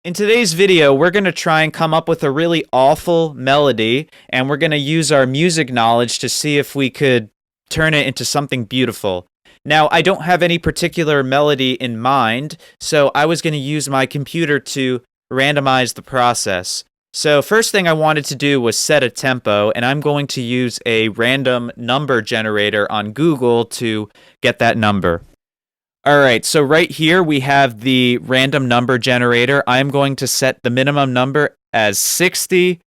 In today's video, we're going to try and come up with a really awful melody, and we're going to use our music knowledge to see if we could turn it into something beautiful. Now, I don't have any particular melody in mind, so I was going to use my computer to randomize the process. So first thing I wanted to do was set a tempo, and I'm going to use a random number generator on Google to get that number. All right, so right here we have the random number generator. I'm going to set the minimum number as 60,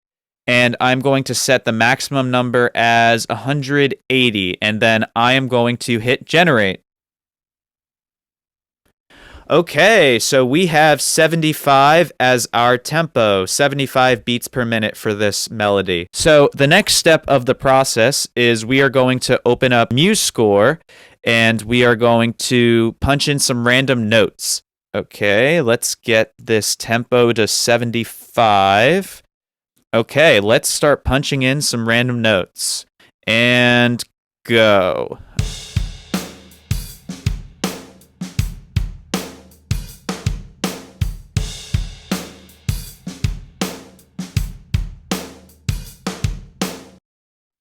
and I'm going to set the maximum number as 180, and then I am going to hit generate. Okay, so we have 75 as our tempo, 75 beats per minute for this melody. So the next step of the process is we are going to open up Musescore, and we are going to punch in some random notes. Okay, let's get this tempo to 75. Okay, let's start punching in some random notes. And go.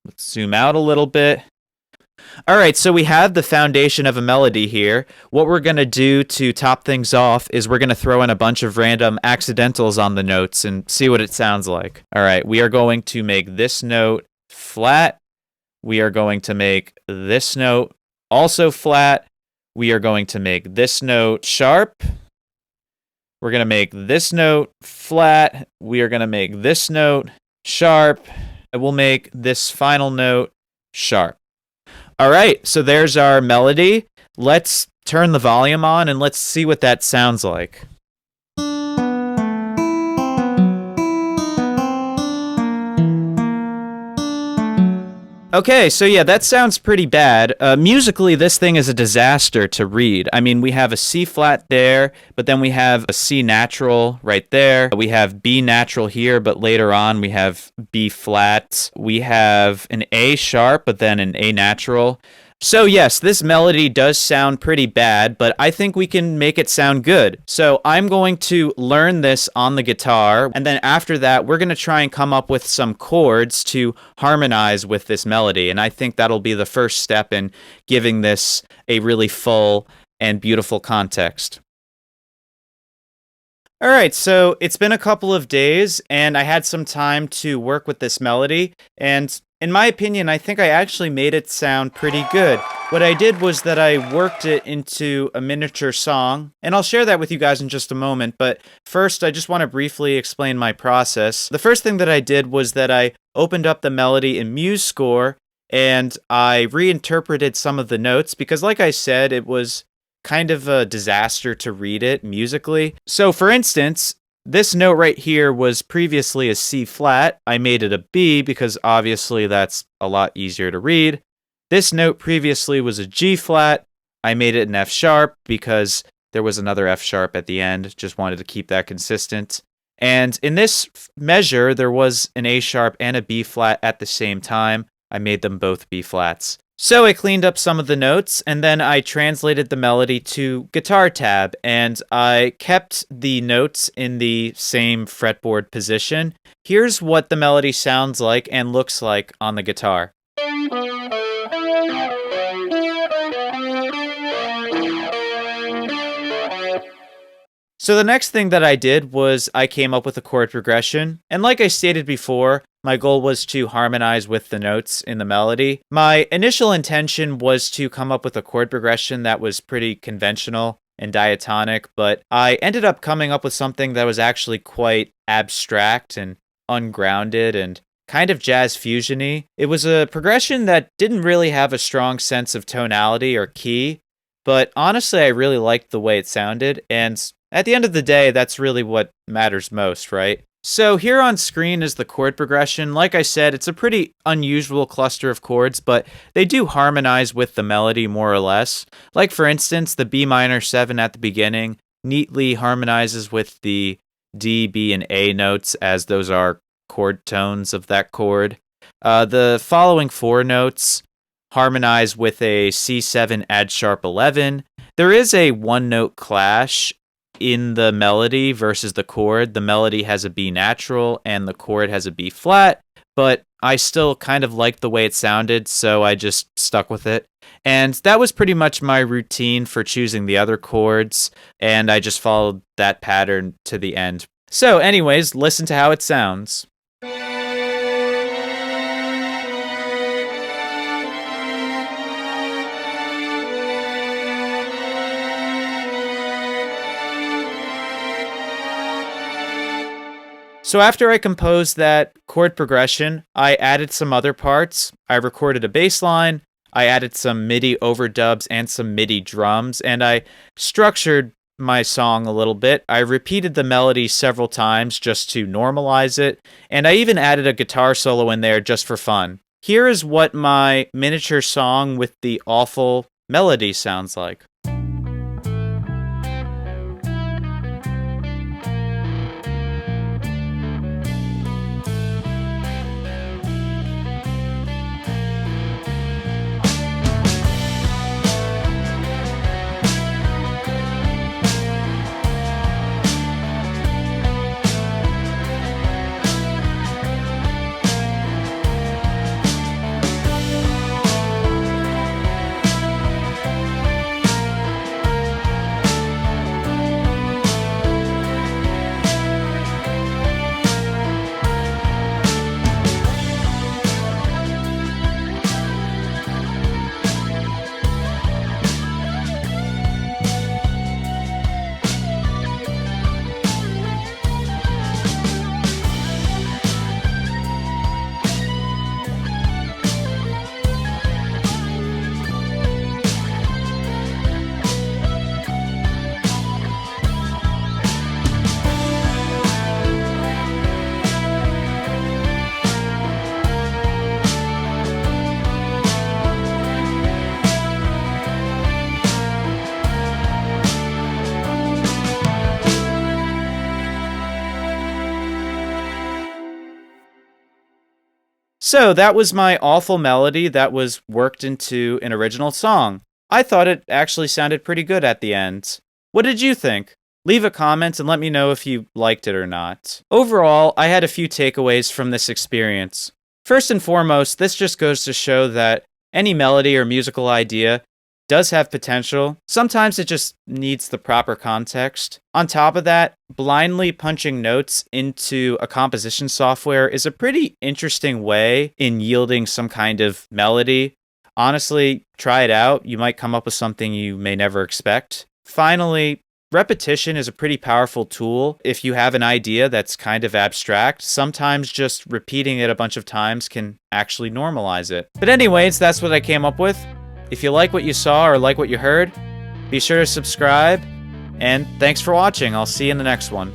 Let's zoom out a little bit. All right, so we have the foundation of a melody here. What we're going to do to top things off is we're going to throw in a bunch of random accidentals on the notes and see what it sounds like. All right, we are going to make this note flat. We are going to make this note also flat. We are going to make this note sharp. We're going to make this note flat. We are going to make this note sharp. And we'll make this final note sharp. All right, so there's our melody. Let's turn the volume on and let's see what that sounds like. Okay, so yeah, that sounds pretty bad. Musically, this thing is a disaster to read. I mean, we have a C flat there, but then we have a C natural right there. We have B natural here, but later on we have B flat. We have an A sharp, but then an A natural. So yes, this melody does sound pretty bad, but I think we can make it sound good. So I'm going to learn this on the guitar, and then after that, we're going to try and come up with some chords to harmonize with this melody, and I think that'll be the first step in giving this a really full and beautiful context. All right, so it's been a couple of days, and I had some time to work with this melody, and in my opinion, I think I actually made it sound pretty good. What I did was that I worked it into a miniature song, and I'll share that with you guys in just a moment, but first I just want to briefly explain my process. The first thing that I did was that I opened up the melody in Musescore, and I reinterpreted some of the notes, because like I said, it was kind of a disaster to read it musically. So for instance, this note right here was previously a C flat. I made it a B because obviously that's a lot easier to read. This note previously was a G flat. I made it an F sharp because there was another F sharp at the end. Just wanted to keep that consistent. And in this measure, there was an A sharp and a B flat at the same time. I made them both B flats. So I cleaned up some of the notes, and then I translated the melody to guitar tab, and I kept the notes in the same fretboard position. Here's what the melody sounds like and looks like on the guitar. So the next thing that I did was I came up with a chord progression, and like I stated before, my goal was to harmonize with the notes in the melody. My initial intention was to come up with a chord progression that was pretty conventional and diatonic, but I ended up coming up with something that was actually quite abstract and ungrounded and kind of jazz fusion-y. It was a progression that didn't really have a strong sense of tonality or key, but honestly, I really liked the way it sounded, and at the end of the day, that's really what matters most, right? So here on screen is the chord progression. Like I said, it's a pretty unusual cluster of chords, but they do harmonize with the melody more or less. Like for instance, the B minor 7 at the beginning neatly harmonizes with the D, B, and A notes, as those are chord tones of that chord. The following 4 notes harmonize with a C7 add sharp 11. There is a one-note clash in the melody versus the chord. The melody has a B natural and the chord has a B flat, but I still kind of liked the way it sounded, so I just stuck with it. And that was pretty much my routine for choosing the other chords, and I just followed that pattern to the end. So anyways, listen to how it sounds. So after I composed that chord progression, I added some other parts. I recorded a bass line, I added some MIDI overdubs and some MIDI drums, and I structured my song a little bit. I repeated the melody several times just to normalize it, and I even added a guitar solo in there just for fun. Here is what my miniature song with the awful melody sounds like. So that was my awful melody that was worked into an original song. I thought it actually sounded pretty good at the end. What did you think? Leave a comment and let me know if you liked it or not. Overall, I had a few takeaways from this experience. First and foremost, this just goes to show that any melody or musical idea does have potential. Sometimes it just needs the proper context. On top of that, blindly punching notes into a composition software is a pretty interesting way in yielding some kind of melody. Honestly, try it out. You might come up with something you may never expect. Finally, repetition is a pretty powerful tool. If you have an idea that's kind of abstract, sometimes just repeating it a bunch of times can actually normalize it. But anyways, that's what I came up with. If you like what you saw or like what you heard, be sure to subscribe, and thanks for watching. I'll see you in the next one.